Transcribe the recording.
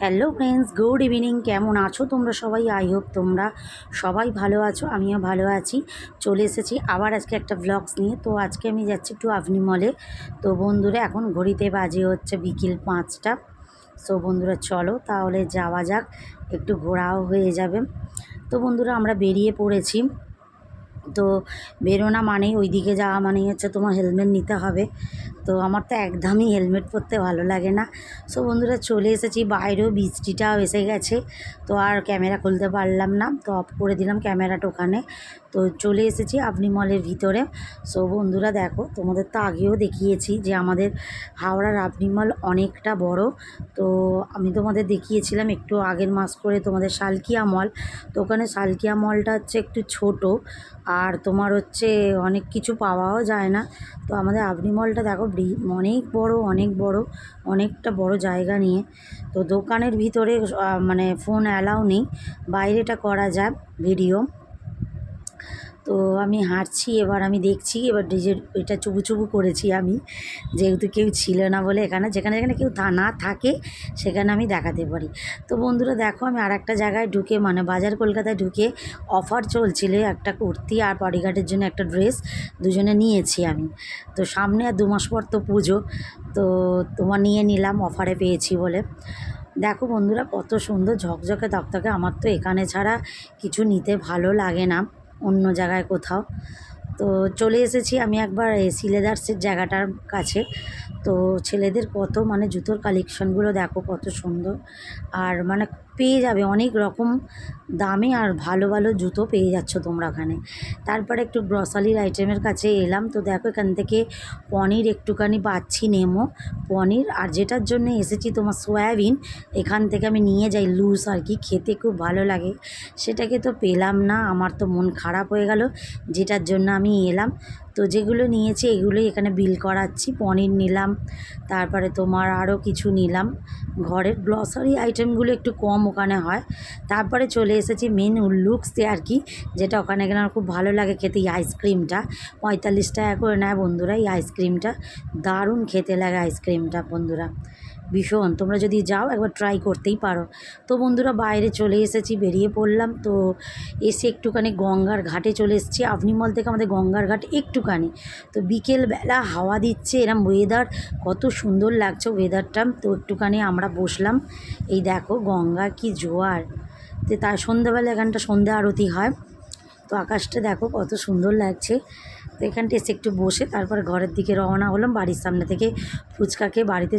Hello friends, good evening. কেমন আছো তোমরা সবাই? আই হোপ তোমরা সবাই ভালো আছো, আমিও ভালো আছি। চলে এসেছি আবার আজকে একটা ব্লগস নিয়ে। তো আজকে আমি যাচ্ছি একটু আভনি মলে। তো বন্ধুরা এখন ঘড়িতে বাজে হচ্ছে বিকেল 5টা। সো বন্ধুরা চলো তাহলে যাওয়া যাক, একটু ঘোরাও হয়ে যাবে। তো বন্ধুরা আমরা বেরিয়ে পড়েছি। তো বেরোনা মানেই ওইদিকে যাওয়া মানেই হচ্ছে তোমার হেলমেট নিতে হবে। তো আমার তো একদমই হেলমেট পরতে ভালো লাগে না। সো বন্ধুরা চলে এসেছি, বাইরেও বৃষ্টিটাও এসে গেছে। তো আর ক্যামেরা খুলতে পারলাম না, তো অফ করে দিলাম ক্যামেরাটা ওখানে। তো চলে এসেছি আভনি মলের ভিতরে। সো বন্ধুরা দেখো, তোমাদের তো আগেও দেখিয়েছি যে আমাদের হাওড়ার আভনি মল অনেকটা বড়। তো আমি তোমাদের দেখিয়েছিলাম একটু আগের মাস করে তোমাদের শালকিয়া মল। তো ওখানে শালকিয়া মলটা হচ্ছে একটু ছোট, আর তোমার হচ্ছে অনেক কিছু পাওয়াও যায় না। তো আমাদের আভনি মলটা দেখো অনেক বড়, অনেক বড়, অনেকটা বড় জায়গা নিয়ে। তো দোকানের ভিতরে মানে ফোন অ্যালাউ নেই, বাইরেটা করা যায় ভিডিও। তো আমি হাঁটছি, এবার আমি দেখছি, এবার ডিজের এটা চুবু চুবু করেছি আমি, যেহেতু কেউ ছিল না বলে। এখানে যেখানে যেখানে কেউ না থাকে সেখানে আমি দেখাতে পারি। তো বন্ধুরা দেখো, আমি আর একটা জায়গায় ঢুকে মানে বাজার কলকাতায় ঢুকে অফার চলছিল, একটা কুর্তি আর বডিগার্ডের জন্য একটা ড্রেস দুজনে নিয়েছি আমি। তো সামনে আর 2 মাস পর তো পুজো, তো তোমার নিয়ে নিলাম অফারে পেয়েছি বলে। দেখো বন্ধুরা কত সুন্দর ঝকঝকে তকতকে, আমার তো এখানে ছাড়া কিছু নিতে ভালো লাগে না অন্য জায়গায় কোথাও। তো চলে এসেছি আমি একবার সিলেদার্সের জায়গাটার কাছে। তো ছেলেদের কত মানে জুতোর কালেকশনগুলো দেখো কত সুন্দর, আর মানে পেয়ে যাবে অনেক রকম দামে, আর ভালো ভালো জুতো পেয়ে যাচ্ছ তোমরা ওখানে। তারপরে একটু গ্রসারির আইটেমের কাছে এলাম। তো দেখো এখান থেকে পনির একটুখানি পাচ্ছি, নেমো পনির, আর যেটার জন্য এসেছি তোমার সয়াবিন, এখান থেকে আমি নিয়ে যাই লুজ আর কি, খেতে খুব ভালো লাগে। সেটাকে তো পেলাম না, আমার তো মন খারাপ হয়ে গেল, যেটার জন্য আমি এলাম। তো যেগুলো নিয়েছি এগুলোই এখানে বিল করাচ্ছি। পনির নিলাম, তারপরে তোমার আরও কিছু নিলাম, ঘরের গ্রসারি আইটেমগুলো একটু কম ওখানে হয়। তারপরে চলে এসেছি মেন লুকসে আর কি, যেটা ওখানে গেলে আমার খুব ভালো লাগে খেতে। এই আইসক্রিমটা 45 টাকা করে নেয় বন্ধুরা। এই আইসক্রিমটা দারুণ খেতে লাগে আইসক্রিমটা বন্ধুরা, ভীষণ। তোমরা যদি যাও একবার ট্রাই করতেই পারো। তো বন্ধুরা বাইরে চলে এসেছি, বেরিয়ে পড়লাম। তো এসে একটুখানি গঙ্গার ঘাটে চলে এসেছি। আভনি মল থেকে আমাদের গঙ্গার ঘাট একটুখানি। তো বিকেলবেলা হাওয়া দিচ্ছে, এরম ওয়েদার, কত সুন্দর লাগছে ওয়েদারটা। তো একটুখানি আমরা বসলাম। এই দেখো গঙ্গার কি জোয়ার। তো তার সন্ধ্যাবেলা এখানটা সন্ধ্যা আরতি হয়। তো আকাশটা দেখো কত সুন্দর লাগছে। তো এখানটা এসে একটু বসে তারপর ঘরের দিকে রওনা হলাম। বাড়ির সামনে থেকে ফুচকা খেয়ে বাড়িতে